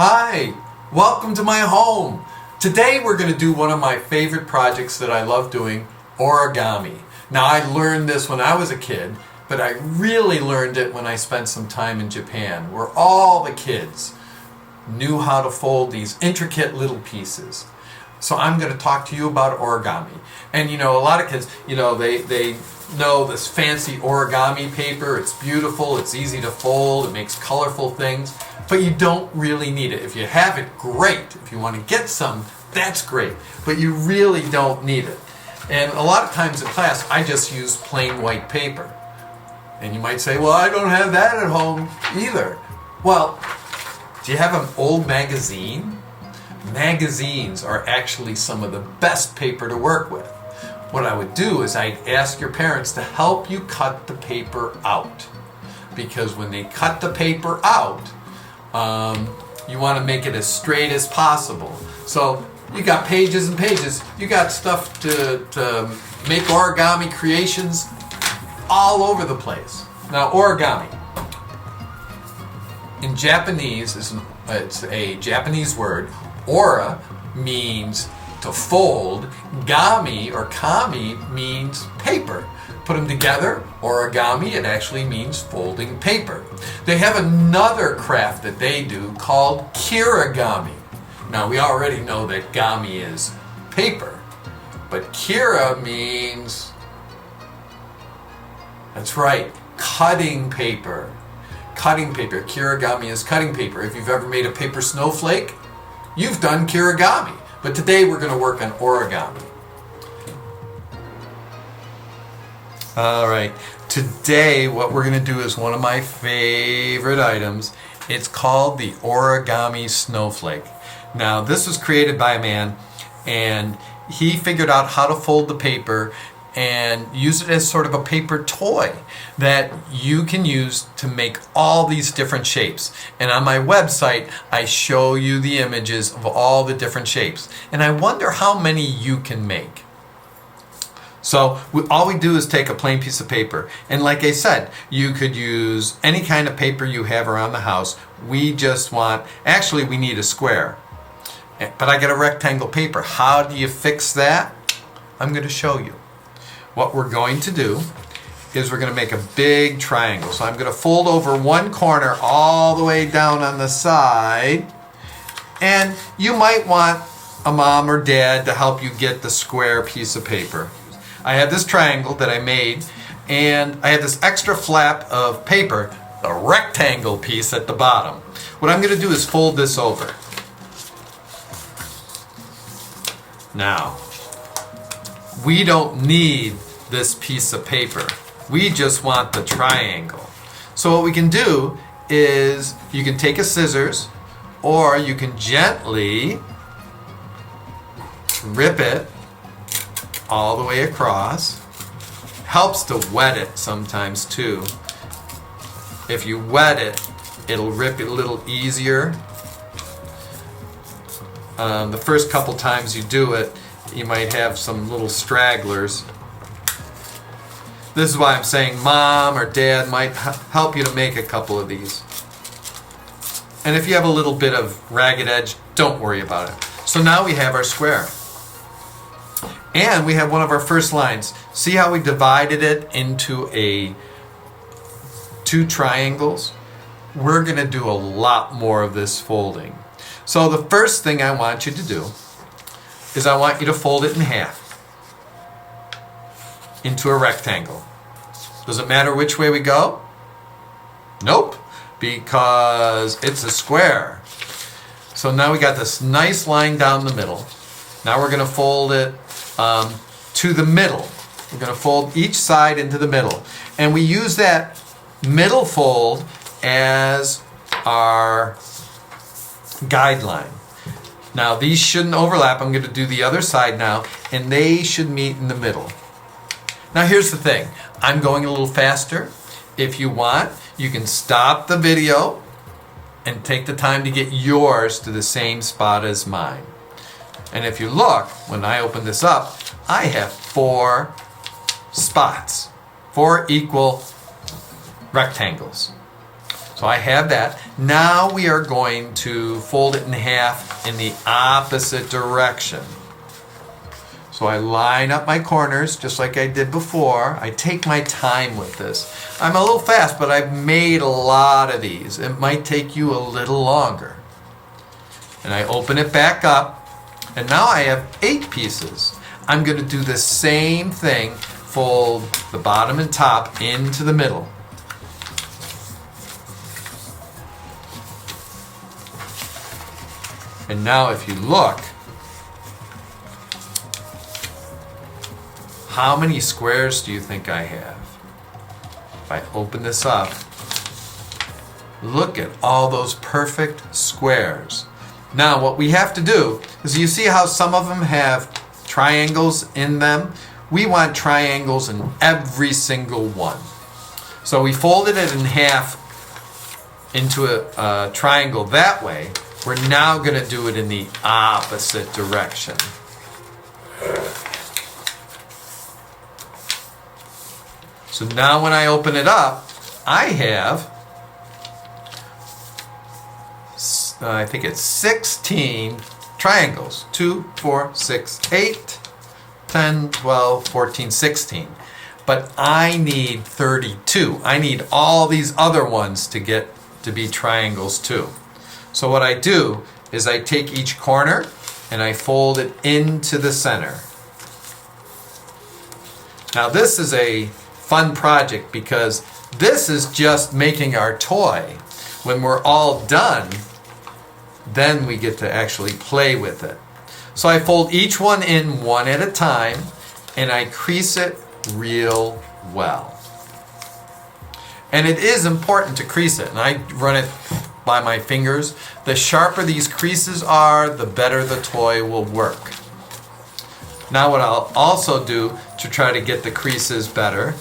Hi, welcome to my home. Today we're going to do one of my favorite projects that I love doing, origami. Now I learned this when I was a kid, but I really learned it when I spent some time in Japan, where all the kids knew how to fold these intricate little pieces. So I'm going to talk to you about origami. And a lot of kids, they know this fancy origami paper. It's beautiful, it's easy to fold, it makes colorful things, but you don't really need it. If you have it, great. If you want to get some, that's great, but you really don't need it. And a lot of times in class, I just use plain white paper. And you might say, well, I don't have that at home either. Well, do you have an old magazine? Magazines are actually some of the best paper to work with. What I would do is I'd ask your parents to help you cut the paper out. Because when they cut the paper out, you want to make it as straight as possible. So you got pages and pages. You got stuff to make origami creations all over the place. Now origami in Japanese it's a Japanese word. Ora means to fold. Gami or kami means paper. Put them together, origami, it actually means folding paper. They have another craft that they do called kirigami. Now we already know that gami is paper, but kira means, that's right, cutting paper. Cutting paper. Kirigami is cutting paper. If you've ever made a paper snowflake, you've done kirigami. But today we're going to work on origami. Alright, today what we're going to do is one of my favorite items. It's called the Origami Snowflake. Now this was created by a man, and he figured out how to fold the paper and use it as sort of a paper toy that you can use to make all these different shapes. And on my website I show you the images of all the different shapes, and I wonder how many you can make. So all we do is take a plain piece of paper, and like I said, you could use any kind of paper you have around the house. We just want, actually we need a square, but I get a rectangle paper. How do you fix that? I'm going to show you. What we're going to do is we're going to make a big triangle. So I'm going to fold over one corner all the way down on the side, and you might want a mom or dad to help you get the square piece of paper. I have this triangle that I made, and I have this extra flap of paper, a rectangle piece at the bottom. What I'm going to do is fold this over. Now, we don't need this piece of paper. We just want the triangle. So what we can do is you can take a scissors, or you can gently rip it all the way across. Helps to wet it sometimes too. If you wet it, it'll rip it a little easier. The first couple times you do it, you might have some little stragglers. This is why I'm saying mom or dad might help you to make a couple of these. And if you have a little bit of ragged edge, don't worry about it. So now we have our square. And we have one of our first lines. See how we divided it into two triangles? We're going to do a lot more of this folding. So the first thing I want you to do is I want you to fold it in half into a rectangle. Does it matter which way we go? Nope, because it's a square. So now we got this nice line down the middle. Now we're going to fold it to the middle. We're going to fold each side into the middle. And we use that middle fold as our guideline. Now these shouldn't overlap. I'm going to do the other side now, and they should meet in the middle. Now here's the thing. I'm going a little faster. If you want, you can stop the video and take the time to get yours to the same spot as mine. And if you look, when I open this up, I have 4 spots, 4 equal rectangles. So I have that. Now we are going to fold it in half in the opposite direction. So I line up my corners just like I did before. I take my time with this. I'm a little fast, but I've made a lot of these. It might take you a little longer. And I open it back up, and now I have 8 pieces. I'm going to do the same thing, fold the bottom and top into the middle. And now if you look, how many squares do you think I have? If I open this up, look at all those perfect squares. Now what we have to do is, you see how some of them have triangles in them? We want triangles in every single one. So we folded it in half into a triangle that way. We're now going to do it in the opposite direction. So now when I open it up, I have, I think it's 16 triangles. 2, 4, 6, 8, 10, 12, 14, 16. But I need 32. I need all these other ones to get to be triangles too. So what I do is I take each corner and I fold it into the center. Now this is a fun project because this is just making our toy. When we're all done, then we get to actually play with it. So I fold each one in one at a time and I crease it real well. And it is important to crease it, and I run it by my fingers. The sharper these creases are, the better the toy will work. Now what I'll also do to try to get the creases better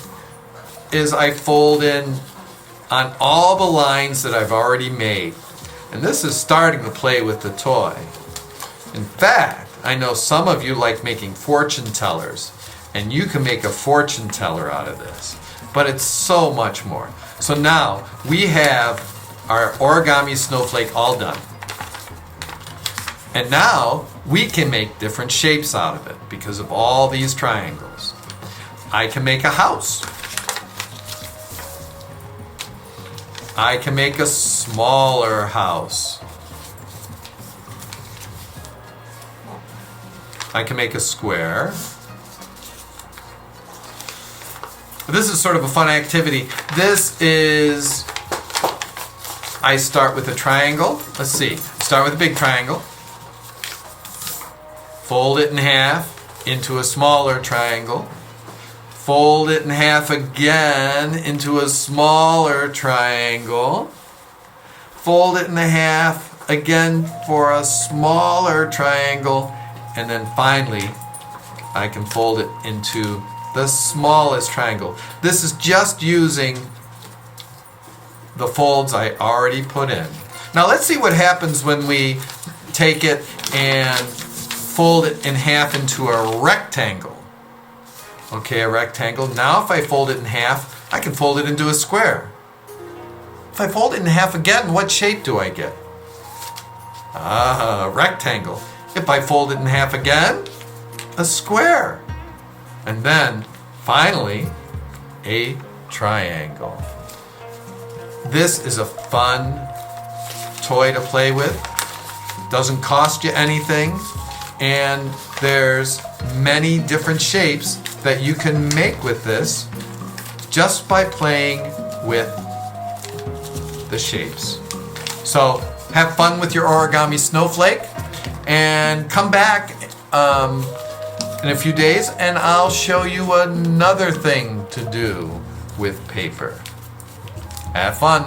is I fold in on all the lines that I've already made. And this is starting to play with the toy. In fact, I know some of you like making fortune tellers, and you can make a fortune teller out of this. But it's so much more. So now we have our origami snowflake all done. And now we can make different shapes out of it because of all these triangles. I can make a house. I can make a smaller house. I can make a square. This is sort of a fun activity. This is, I start with a triangle. Let's see. Start with a big triangle. Fold it in half into a smaller triangle. Fold it in half again into a smaller triangle. Fold it in half again for a smaller triangle. And then finally, I can fold it into the smallest triangle. This is just using the folds I already put in. Now let's see what happens when we take it and fold it in half into a rectangle. Okay, a rectangle. Now if I fold it in half, I can fold it into a square. If I fold it in half again, what shape do I get? A rectangle. If I fold it in half again, a square. And then, finally, a triangle. This is a fun toy to play with. Doesn't cost you anything. And there's many different shapes that you can make with this just by playing with the shapes. So, have fun with your origami snowflake and come back in a few days and I'll show you another thing to do with paper. Have fun.